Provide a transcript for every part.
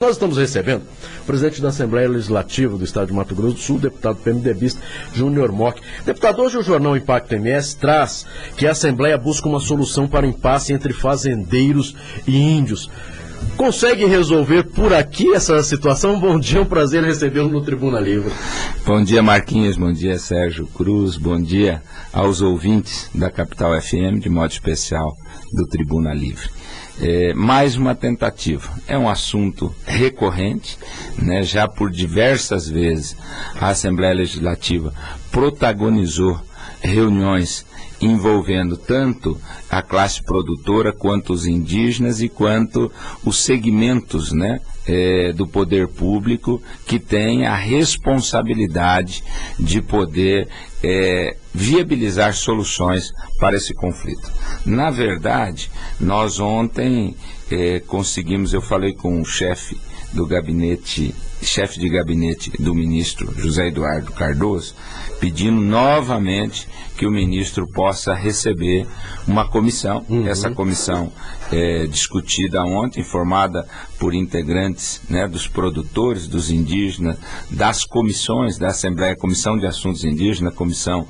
Nós estamos recebendo o presidente da Assembleia Legislativa do Estado de Mato Grosso do Sul, deputado PMDBista Júnior Mock. Deputado, hoje o jornal Impacto MS traz que a Assembleia busca uma solução para o impasse entre fazendeiros e índios. Consegue resolver por aqui essa situação? Bom dia, é um prazer recebê-lo no Tribuna Livre. Bom dia, Marquinhos, bom dia, Sérgio Cruz, bom dia aos ouvintes da Capital FM, de modo especial do Tribuna Livre. Mais uma tentativa, é um assunto recorrente, né? Já por diversas vezes a Assembleia Legislativa protagonizou reuniões envolvendo tanto a classe produtora quanto os indígenas e quanto os segmentos, né, do poder público que tem a responsabilidade de poder viabilizar soluções para esse conflito. Na verdade, nós ontem conseguimos, eu falei com o chefe de gabinete do ministro José Eduardo Cardoso, pedindo novamente que o ministro possa receber uma comissão. Essa comissão discutida ontem, formada por integrantes, né, dos produtores, dos indígenas, das comissões da Assembleia, Comissão de Assuntos Indígenas, Comissão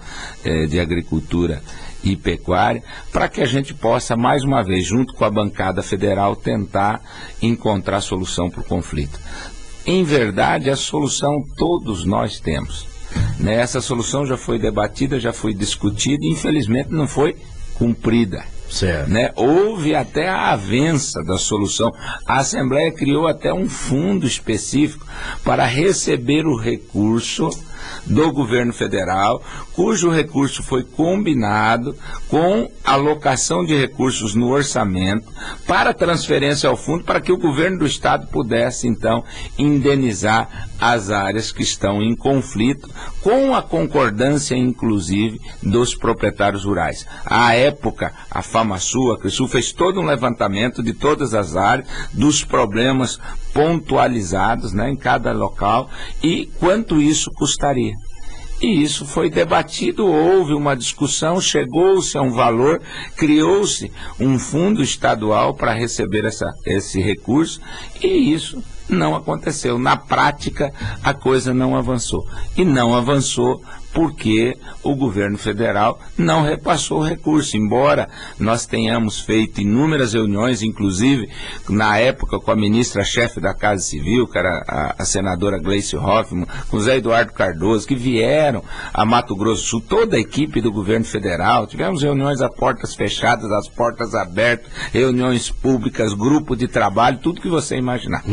de Agricultura e Pecuária, para que a gente possa, mais uma vez, junto com a bancada federal, tentar encontrar solução para o conflito. Em verdade, a solução todos nós temos, né? Essa solução já foi debatida, já foi discutida e, infelizmente, não foi cumprida. Certo. Né? Houve até a avança da solução. A Assembleia criou até um fundo específico para receber o recurso do governo federal, cujo recurso foi combinado com alocação de recursos no orçamento para transferência ao fundo, para que o governo do estado pudesse, então, indenizar as áreas que estão em conflito, com a concordância, inclusive, dos proprietários rurais. À época, a FamaSul, a Crisul, fez todo um levantamento de todas as áreas, dos problemas pontualizados, né, em cada local, e quanto isso custaria. E isso foi debatido, houve uma discussão, chegou-se a um valor, criou-se um fundo estadual para receber esse recurso, e isso não aconteceu. Na prática, a coisa não avançou. E não avançou porque o governo federal não repassou o recurso, embora nós tenhamos feito inúmeras reuniões, inclusive na época com a ministra-chefe da Casa Civil, que era a senadora Gleice Hoffmann, com o Zé Eduardo Cardoso, que vieram a Mato Grosso do Sul, toda a equipe do governo federal, tivemos reuniões a portas fechadas, as portas abertas, reuniões públicas, grupo de trabalho, tudo que você imaginar.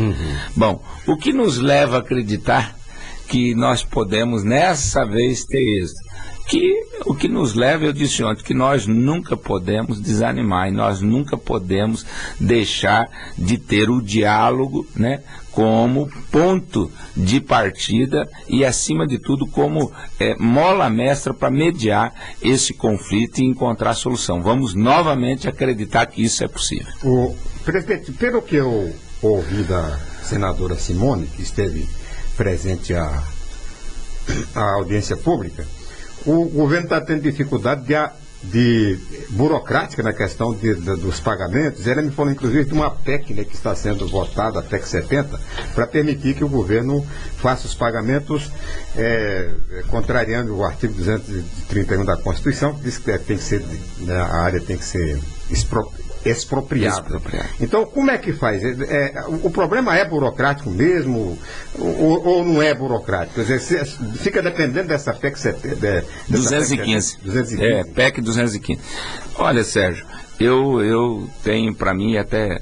Bom, o que nos leva a acreditar que nós podemos, nessa vez, ter êxito? O que nos leva, eu disse ontem, que nós nunca podemos desanimar e nós nunca podemos deixar de ter o diálogo, né, como ponto de partida e, acima de tudo, como mola mestra para mediar esse conflito e encontrar solução. Vamos novamente acreditar que isso é possível. Presidente, pelo que eu ouvi da senadora Simone, que esteve presente à audiência pública, o governo está tendo dificuldade de burocrática na questão dos pagamentos. Ela me falou, inclusive, de uma PEC, né, que está sendo votada, a PEC 70, para permitir que o governo faça os pagamentos contrariando o artigo 231 da Constituição, que diz que tem que ser, né, a área tem que ser expropriada. Então, como é que faz? O problema é burocrático mesmo ou não é burocrático? Quer dizer, fica dependendo dessa PEC 215. PEC 215. Olha, Sérgio, eu tenho para mim até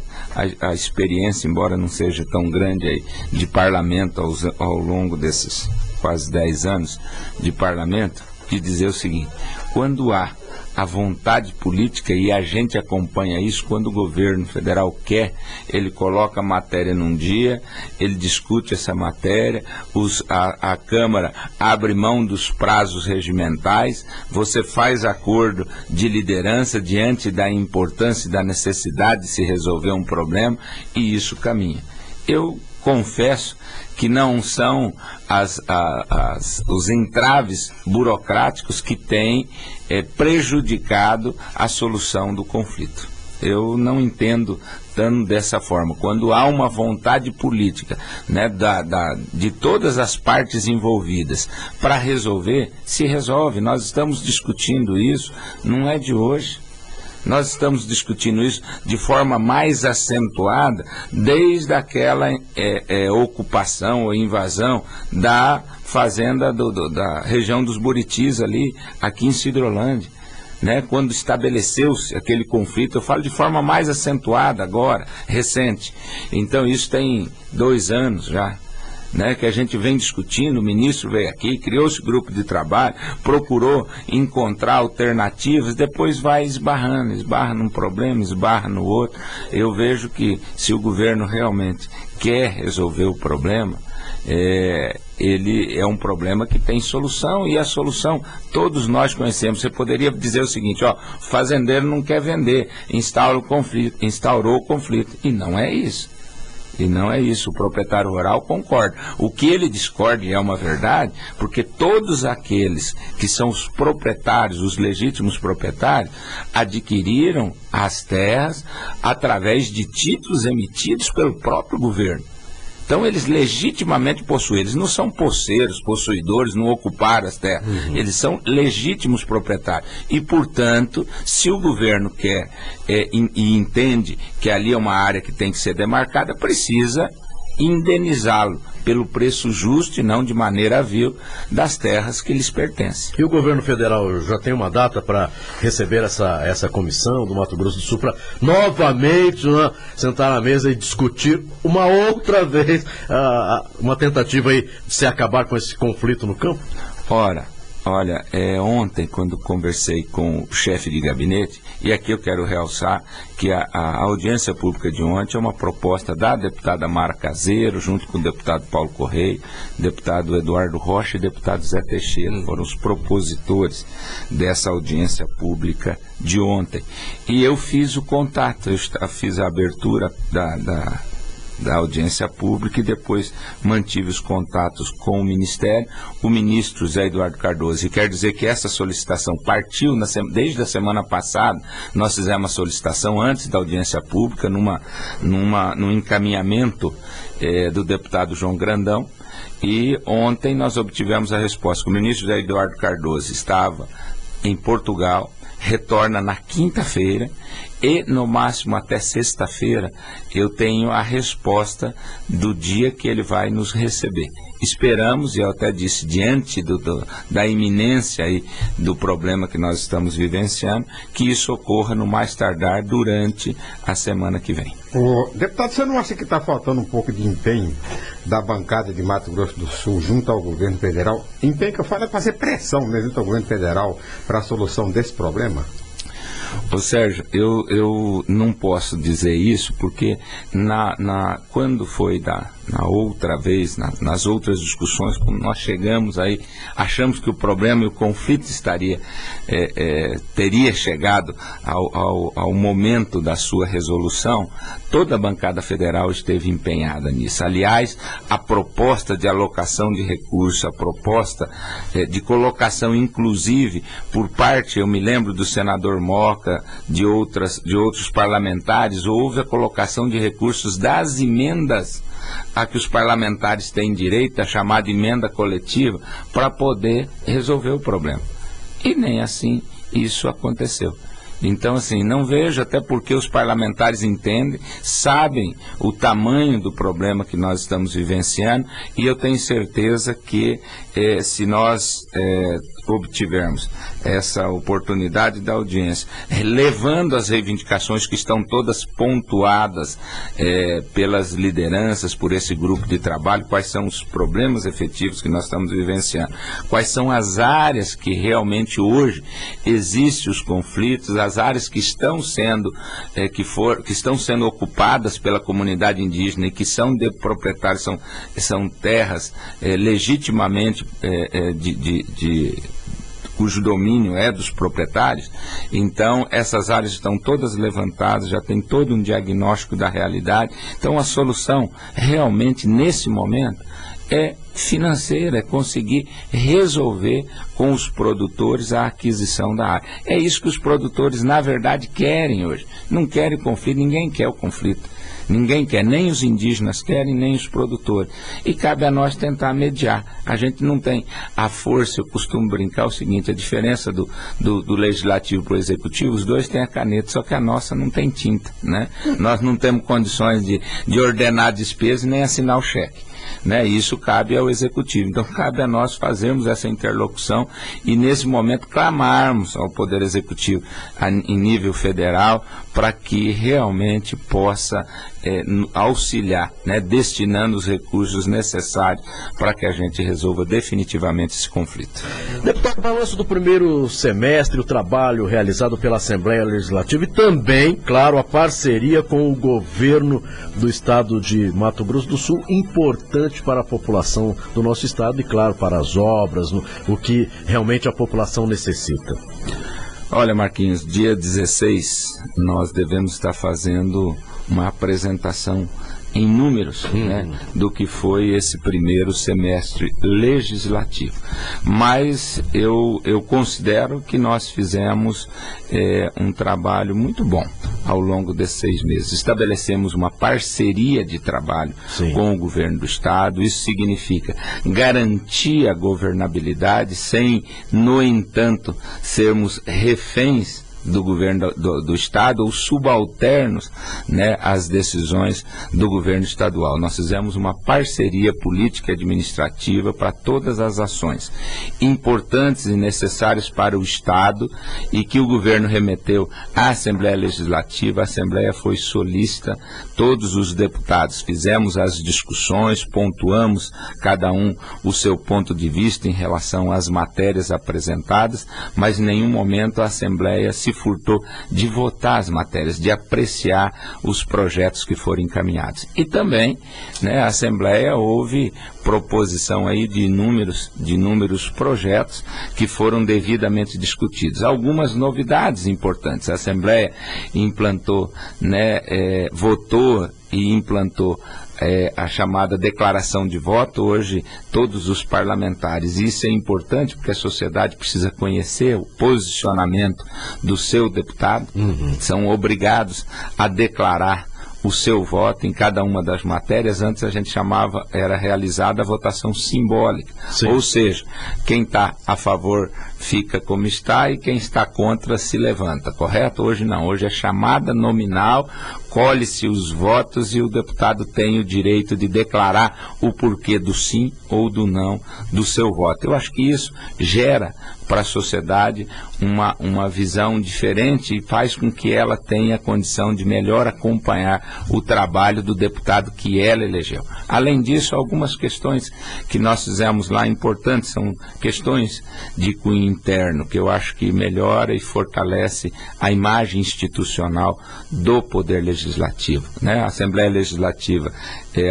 a experiência, embora não seja tão grande aí, de parlamento ao longo desses quase 10 anos de parlamento, de dizer o seguinte: quando há a vontade política, e a gente acompanha isso, quando o governo federal quer, ele coloca a matéria num dia, ele discute essa matéria, a Câmara abre mão dos prazos regimentais, você faz acordo de liderança diante da importância e da necessidade de se resolver um problema, e isso caminha. Eu confesso que não são os entraves burocráticos que têm prejudicado a solução do conflito. Eu não entendo tratando dessa forma. Quando há uma vontade política, né, de todas as partes envolvidas para resolver, se resolve. Nós estamos discutindo isso, não é de hoje. Nós estamos discutindo isso de forma mais acentuada desde aquela ocupação ou invasão da fazenda da região dos Buritis ali, aqui em Sidrolândia. Né, quando estabeleceu-se aquele conflito, eu falo de forma mais acentuada agora, recente. Então isso tem 2 anos já, né, que a gente vem discutindo. O ministro veio aqui, criou-se grupo de trabalho, procurou encontrar alternativas, depois vai esbarrando, esbarra num problema, esbarra no outro. Eu vejo que se o governo realmente quer resolver o problema, ele é um problema que tem solução, e a solução todos nós conhecemos. Você poderia dizer o seguinte: ó, o fazendeiro não quer vender, instaurou o conflito, e não é isso. E não é isso, o proprietário rural concorda. O que ele discorda, e é uma verdade, porque todos aqueles que são os proprietários, os legítimos proprietários, adquiriram as terras através de títulos emitidos pelo próprio governo. Então eles legitimamente possuem, eles não são posseiros, possuidores, não ocuparam as terras, eles são legítimos proprietários. E, portanto, se o governo quer e entende que ali é uma área que tem que ser demarcada, precisa indenizá-lo pelo preço justo e não de maneira vil das terras que lhes pertencem. E o governo federal já tem uma data para receber essa comissão do Mato Grosso do Sul para novamente sentar na mesa e discutir uma outra vez uma tentativa aí de se acabar com esse conflito no campo? Olha, ontem, quando conversei com o chefe de gabinete, e aqui eu quero realçar que a audiência pública de ontem é uma proposta da deputada Mara Caseiro, junto com o deputado Paulo Correia, deputado Eduardo Rocha e deputado Zé Teixeira, foram os propositores dessa audiência pública de ontem. E eu fiz o contato, eu fiz a abertura da audiência pública e depois mantive os contatos com o Ministério, o ministro Zé Eduardo Cardoso. E quer dizer que essa solicitação partiu desde a semana passada. Nós fizemos a solicitação antes da audiência pública, num encaminhamento do deputado João Grandão, e ontem nós obtivemos a resposta que o ministro Zé Eduardo Cardoso estava em Portugal, retorna na quinta-feira, e no máximo até sexta-feira eu tenho a resposta do dia que ele vai nos receber. Esperamos, e eu até disse, diante da iminência aí do problema que nós estamos vivenciando, que isso ocorra no mais tardar durante a semana que vem. Deputado, você não acha que está faltando um pouco de empenho da bancada de Mato Grosso do Sul junto ao governo federal? Empenho que eu falo é fazer pressão, né, junto ao governo federal para a solução desse problema? Ô Sérgio, eu não posso dizer isso porque quando foi na outra vez, nas outras discussões, quando nós chegamos aí, achamos que o problema e o conflito teria chegado ao momento da sua resolução, toda a bancada federal esteve empenhada nisso. Aliás, a proposta de alocação de recursos, a proposta de colocação inclusive por parte, eu me lembro do senador Moca, de outros parlamentares, houve a colocação de recursos das emendas a que os parlamentares têm direito, a chamada emenda coletiva, para poder resolver o problema. E nem assim isso aconteceu. Então, assim, não vejo, até porque os parlamentares entendem, sabem o tamanho do problema que nós estamos vivenciando, e eu tenho certeza que se nós obtivermos essa oportunidade da audiência, levando as reivindicações que estão todas pontuadas pelas lideranças, por esse grupo de trabalho, quais são os problemas efetivos que nós estamos vivenciando, quais são as áreas que realmente hoje existem os conflitos, as áreas que estão sendo ocupadas pela comunidade indígena e que são de proprietários, são terras legitimamente cujo domínio é dos proprietários. Então, essas áreas estão todas levantadas, já tem todo um diagnóstico da realidade. Então, a solução, realmente, nesse momento, é financeira, é conseguir resolver com os produtores a aquisição da área. É isso que os produtores, na verdade, querem hoje. Não querem conflito, ninguém quer o conflito. Ninguém quer, nem os indígenas querem, nem os produtores. E cabe a nós tentar mediar. A gente não tem a força, eu costumo brincar o seguinte, a diferença do legislativo para o executivo, os dois têm a caneta, só que a nossa não tem tinta, né? Nós não temos condições de ordenar a despesa e nem assinar o cheque. Né? Isso cabe ao executivo. Então cabe a nós fazermos essa interlocução e nesse momento clamarmos ao Poder Executivo em nível federal para que realmente possa auxiliar, né? Destinando os recursos necessários para que a gente resolva definitivamente esse conflito. Deputado, balanço do primeiro semestre, o trabalho realizado pela Assembleia Legislativa e também, claro, a parceria com o governo do estado de Mato Grosso do Sul, importante para a população do nosso estado e, claro, para as obras, o que realmente a população necessita. Olha, Marquinhos, dia 16 nós devemos estar fazendo uma apresentação em números, né, do que foi esse primeiro semestre legislativo. Mas eu considero que nós fizemos um trabalho muito bom ao longo desses 6 meses. Estabelecemos uma parceria de trabalho com o governo do estado. Isso significa garantir a governabilidade sem, no entanto, sermos reféns do governo do estado ou subalternos, né, às decisões do governo estadual. Nós fizemos uma parceria política e administrativa para todas as ações importantes e necessárias para o estado e que o governo remeteu à Assembleia Legislativa. A Assembleia foi solícita, todos os deputados fizemos as discussões, pontuamos cada um o seu ponto de vista em relação às matérias apresentadas, mas em nenhum momento a Assembleia se furtou de votar as matérias, de apreciar os projetos que foram encaminhados. E também, né, a Assembleia houve proposição aí de inúmeros projetos que foram devidamente discutidos. Algumas novidades importantes. A Assembleia implantou, né, votou e implantou a chamada declaração de voto. Hoje todos os parlamentares, isso é importante porque a sociedade precisa conhecer o posicionamento do seu deputado, são obrigados a declarar o seu voto em cada uma das matérias. Antes a gente era realizada a votação simbólica, ou seja, quem está a favor fica como está e quem está contra se levanta, correto? Hoje não, hoje é chamada nominal, colhe-se os votos e o deputado tem o direito de declarar o porquê do sim ou do não do seu voto. Eu acho que isso gera para a sociedade uma visão diferente e faz com que ela tenha condição de melhor acompanhar o trabalho do deputado que ela elegeu. Além disso, algumas questões que nós fizemos lá importantes, são questões de cunho interno, que eu acho que melhora e fortalece a imagem institucional do Poder Legislativo, né? A Assembleia Legislativa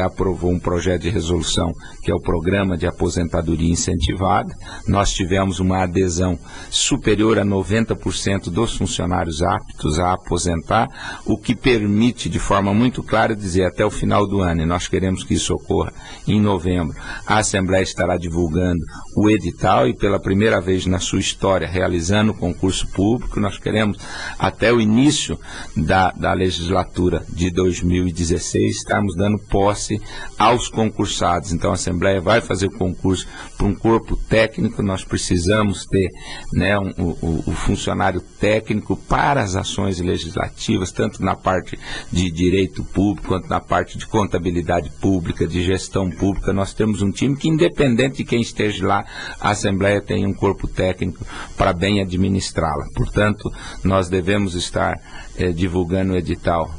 aprovou um projeto de resolução que é o Programa de Aposentadoria Incentivada. Nós tivemos uma adesão superior a 90% dos funcionários aptos a aposentar, o que permite de forma muito clara dizer até o final do ano, e nós queremos que isso ocorra em novembro, a Assembleia estará divulgando o edital e pela primeira vez na sua história realizando o concurso público. Nós queremos até o início da legislatura de 2016 estarmos dando posse aos concursados. Então a Assembleia vai fazer o concurso para um corpo técnico. Nós precisamos ter, né, o funcionário técnico para as ações legislativas, tanto na parte de direito público quanto na parte de contabilidade pública, de gestão pública. Nós temos um time que, independente de quem esteja lá, a Assembleia tem um corpo técnico para bem administrá-la. Portanto, nós devemos estar divulgando o edital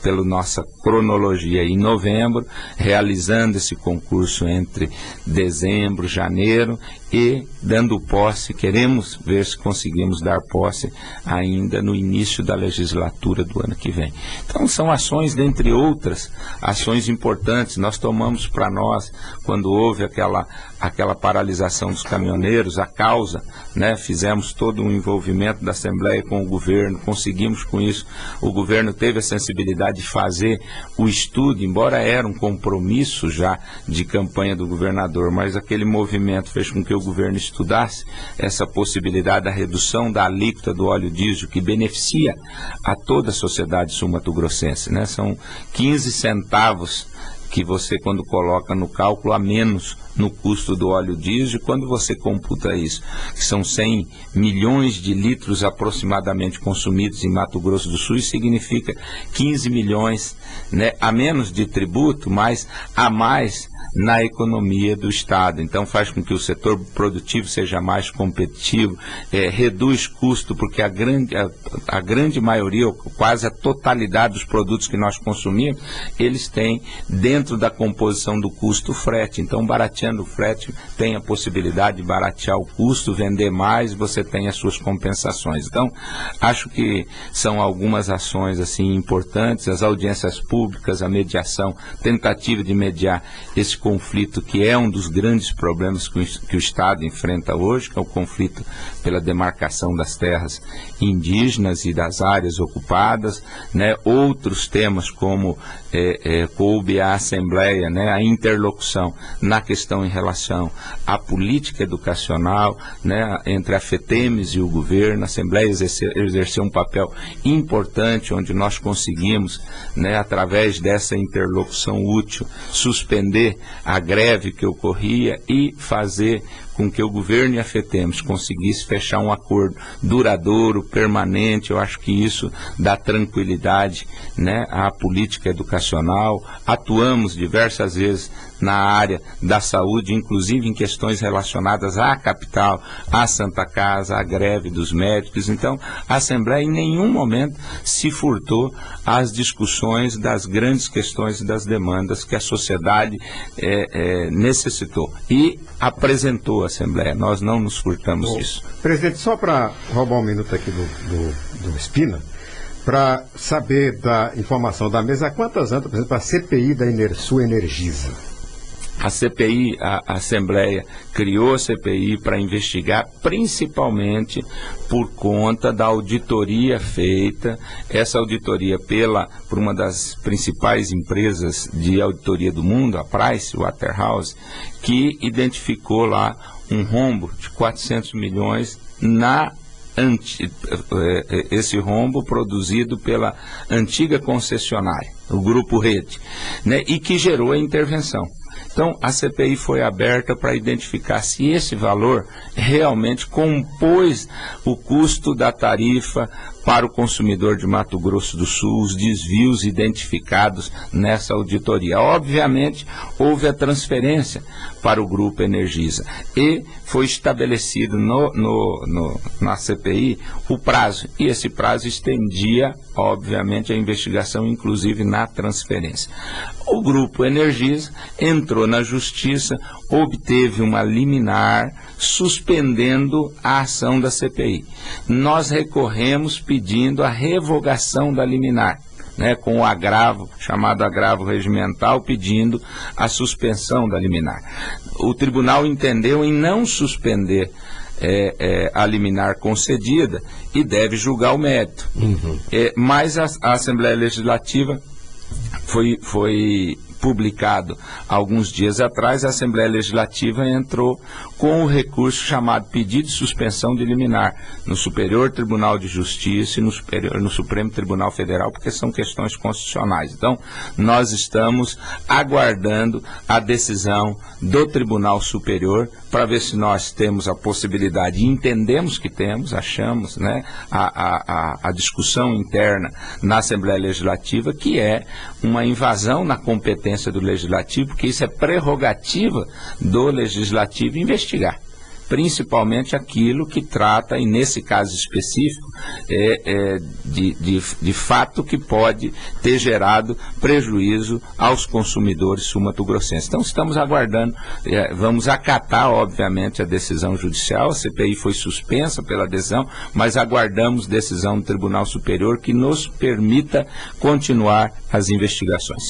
pela nossa cronologia, em novembro, realizando esse concurso entre dezembro, janeiro e dando posse, queremos ver se conseguimos dar posse ainda no início da legislatura do ano que vem. Então são ações, dentre outras, ações importantes. Nós tomamos para nós, quando houve aquela paralisação dos caminhoneiros, a causa, né, fizemos todo um envolvimento da Assembleia com o governo, conseguimos com isso, o governo teve a sensibilidade de fazer o estudo, embora era um compromisso já de campanha do governador, mas aquele movimento fez com que o governo estudasse essa possibilidade da redução da alíquota do óleo diesel, que beneficia a toda a sociedade sul-mato-grossense, né? São 15 centavos que você, quando coloca no cálculo, a menos no custo do óleo diesel. Quando você computa isso, que são 100 milhões de litros aproximadamente consumidos em Mato Grosso do Sul, isso significa 15 milhões, né, a menos de tributo, mas a mais na economia do Estado. Então faz com que o setor produtivo seja mais competitivo, reduz custo, porque a grande maioria, ou quase a totalidade dos produtos que nós consumimos, eles têm dentro da composição do custo frete. Então, barateando o frete, tem a possibilidade de baratear o custo, vender mais, você tem as suas compensações. Então, acho que são algumas ações assim importantes, as audiências públicas, a mediação, tentativa de mediar esse conflito, que é um dos grandes problemas que o Estado enfrenta hoje, que é o conflito pela demarcação das terras indígenas e das áreas ocupadas, né? Outros temas como coube à Assembleia, né? A interlocução na questão em relação à política educacional, né? Entre a FETEMES e o governo. A Assembleia exerceu um papel importante, onde nós conseguimos, né, através dessa interlocução útil, suspender a greve que ocorria e fazer com que o governo e a FETEMES conseguissem fechar um acordo duradouro, permanente. Eu acho que isso dá tranquilidade, né, à política educacional. Atuamos diversas vezes na área da saúde, inclusive em questões relacionadas à capital, à Santa Casa, à greve dos médicos. Então, a Assembleia em nenhum momento se furtou às discussões das grandes questões e das demandas que a sociedade necessitou e apresentou a Assembleia. Nós não nos furtamos disso. Presidente, só para roubar um minuto aqui do Espina, para saber da informação da mesa, há quantas anos, por exemplo, a CPI da Enersul Energisa? A CPI, a Assembleia criou a CPI para investigar, principalmente por conta da auditoria feita, essa auditoria por uma das principais empresas de auditoria do mundo, a Pricewaterhouse, que identificou lá um rombo de 400 milhões esse rombo produzido pela antiga concessionária, o Grupo Rede, né, e que gerou a intervenção. Então, a CPI foi aberta para identificar se esse valor realmente compôs o custo da tarifa para o consumidor de Mato Grosso do Sul, os desvios identificados nessa auditoria. Obviamente, houve a transferência para o Grupo Energisa e foi estabelecido na CPI o prazo, e esse prazo estendia, obviamente, a investigação, inclusive na transferência. O Grupo Energisa entrou na Justiça, obteve uma liminar suspendendo a ação da CPI. Nós recorremos pedindo a revogação da liminar, né, com o agravo, chamado agravo regimental, pedindo a suspensão da liminar. O tribunal entendeu em não suspender a liminar concedida e deve julgar o mérito. Mas a Assembleia Legislativa foi publicado alguns dias atrás, a Assembleia Legislativa entrou com o recurso chamado pedido de suspensão de liminar no Superior Tribunal de Justiça e no Supremo Tribunal Federal, porque são questões constitucionais. Então, nós estamos aguardando a decisão do Tribunal Superior para ver se nós temos a possibilidade, e entendemos que temos, achamos, né, a discussão interna na Assembleia Legislativa, que é uma invasão na competência do Legislativo, porque isso é prerrogativa do Legislativo investigar. principalmente aquilo que trata, e nesse caso específico, de fato que pode ter gerado prejuízo aos consumidores sul-mato-grossenses. Então estamos aguardando, vamos acatar obviamente a decisão judicial, a CPI foi suspensa pela adesão, mas aguardamos decisão do Tribunal Superior que nos permita continuar as investigações.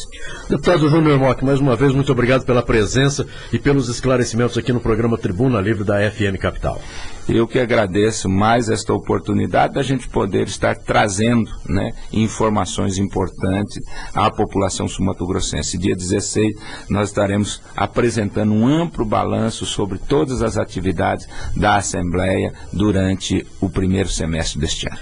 Deputado Júnior Mock, mais uma vez, muito obrigado pela presença e pelos esclarecimentos aqui no programa Tribuna Livre da FM Capital. Eu que agradeço mais esta oportunidade da gente poder estar trazendo, né, informações importantes à população sul-mato-grossense. Dia 16 nós estaremos apresentando um amplo balanço sobre todas as atividades da Assembleia durante o primeiro semestre deste ano.